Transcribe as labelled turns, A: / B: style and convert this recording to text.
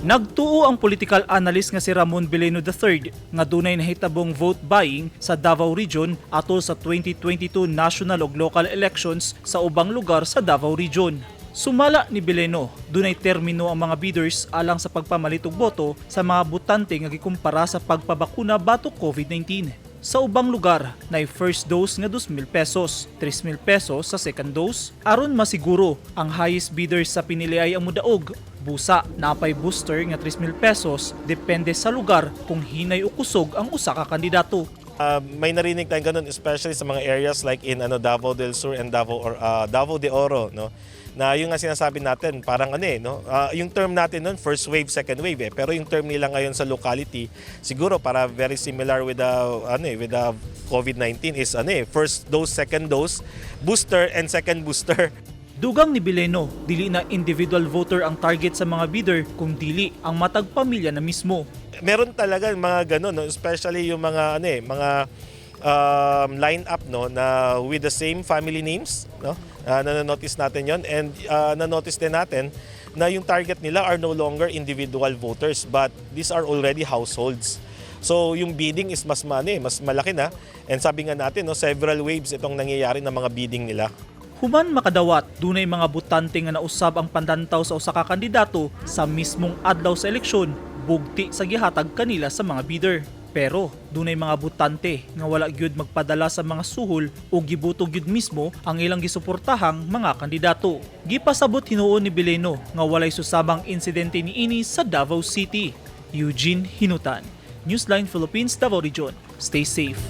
A: Nagtuo ang political analyst nga si Ramon Bileno III nga dunay nahitabong vote buying sa Davao Region atol sa 2022 national ug local elections sa ubang lugar sa Davao Region. Sumala ni Bileno, dunay termino ang mga bidders alang sa pagpamalit og boto sa mga botante nga gikumpara sa pagpabakuna batok COVID-19. Sa ubang lugar, na first dose nga 2,000 pesos, 3,000 pesos sa second dose, aron masiguro ang highest bidder sa pinili ay ang mudaog. Busa, napay booster nga 3,000 pesos, depende sa lugar kung hinay o kusog ang usa ka kandidato.
B: May narinig tayong ganun, especially sa mga areas like in Davao del Sur and Davao de Oro, no? Na yung nga sinasabi natin, parang yung term natin nun, first wave, second wave pero yung term nila ngayon sa locality, siguro para very similar with the COVID-19 is first dose, second dose, booster and second booster.
A: Dugang ni Bileno, dili na individual voter ang target sa mga bidder kung dili ang matag pamilya na mismo.
B: Meron talaga mga ganun, no? Especially yung mga line up, no, na with the same family names, no? Na-notice natin yon, and na-notice din natin na yung target nila are no longer individual voters but these are already households. So yung bidding is mas malaki na, and sabi nga natin, no, several waves itong nangyayari ng mga bidding nila.
A: Human makadawat, dunay mga botante nga nausab ang pandantaw sa usa ka kandidato sa mismong adlaw sa eleksyon, bugti sa gihatag kanila sa mga bidder. Pero dunay mga botante nga wala gyud magpadala sa mga suhol o gibuto gyud mismo ang ilang gisuportahang mga kandidato. Gipasabot hinuon ni Bileno nga walay susabang insidente niini sa Davao City. Eugene Hinutan, Newsline Philippines, Davao Region. Stay safe.